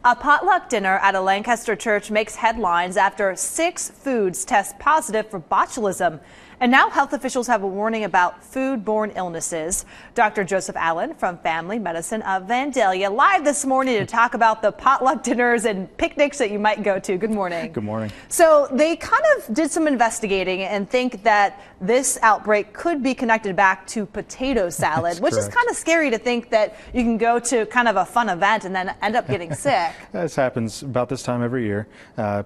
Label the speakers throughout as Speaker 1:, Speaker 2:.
Speaker 1: A potluck dinner at a Lancaster church makes headlines after 6 foods test positive for botulism. And now health officials have a warning about food-borne illnesses. Dr. Joseph Allen from Family Medicine of Vandalia live this morning to talk about the potluck dinners and picnics that you might go to. Good morning.
Speaker 2: Good morning.
Speaker 1: So they kind of did some investigating and think that this outbreak could be connected back to potato salad, which is kind of scary to think that you can go to kind of a fun event and then end up getting sick.
Speaker 2: This happens about this time every year.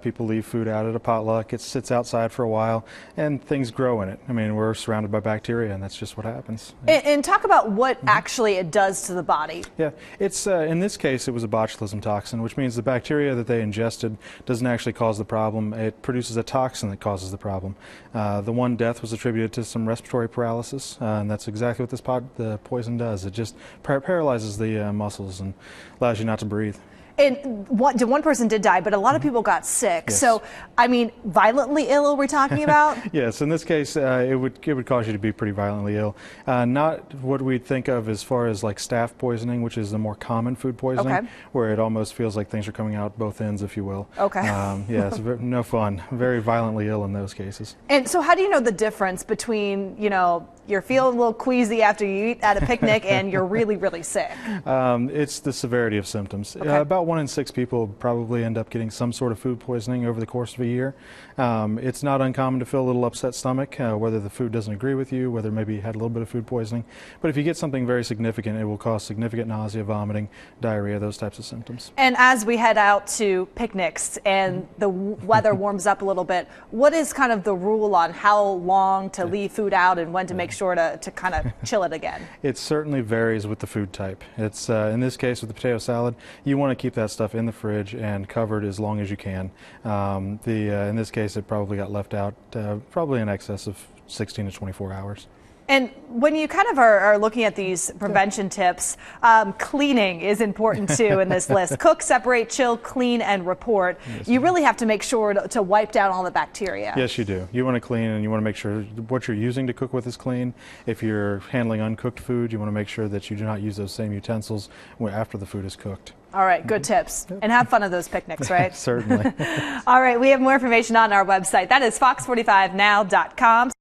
Speaker 2: People leave food out at a potluck. It sits outside for a while and things grow in it. I mean, we're surrounded by bacteria and that's just what happens.
Speaker 1: And talk about what actually it does to the body.
Speaker 2: Yeah, it's in this case it was a botulism toxin, which means the bacteria that they ingested doesn't actually cause the problem. It produces a toxin that causes the problem. The one death was attributed to some respiratory paralysis, and that's exactly what the poison does. It just paralyzes the muscles and allows you not to breathe.
Speaker 1: And one person did die, but a lot of people got sick.
Speaker 2: Yes.
Speaker 1: So, I mean, violently ill we're talking about?
Speaker 2: Yes, in this case, it would cause you to be pretty violently ill. Not what we'd think of as far as like staph poisoning, which is the more common food poisoning, where it almost feels like things are coming out both ends, if you will.
Speaker 1: Okay.
Speaker 2: Yeah, it's no fun. Very violently ill in those cases.
Speaker 1: And so how do you know the difference between, you know, you're feeling a little queasy after you eat at a picnic and you're really, really sick?
Speaker 2: It's the severity of symptoms.
Speaker 1: Okay.
Speaker 2: About 1 in 6 people probably end up getting some sort of food poisoning over the course of a year. It's not uncommon to feel a little upset stomach, whether the food doesn't agree with you, whether maybe you had a little bit of food poisoning. But if you get something very significant, it will cause significant nausea, vomiting, diarrhea, those types of symptoms.
Speaker 1: And as we head out to picnics and the weather warms up a little bit, what is kind of the rule on how long to leave food out and when to make sure to kind of chill it again?
Speaker 2: It certainly varies with the food type. It's in this case with the potato salad, you want to keep that stuff in the fridge and covered as long as you can. In this case, it probably got left out probably in excess of 16 to 24 hours.
Speaker 1: And when you kind of are looking at these prevention tips, cleaning is important too in this list. Cook, separate, chill, clean, and report. Yes, you really have to make sure to wipe down all the bacteria.
Speaker 2: Yes, you do. You want to clean and you want to make sure what you're using to cook with is clean. If you're handling uncooked food, you want to make sure that you do not use those same utensils after the food is cooked.
Speaker 1: All right, good tips. And have fun at those picnics, right?
Speaker 2: Certainly.
Speaker 1: All right, we have more information on our website. That is fox45now.com.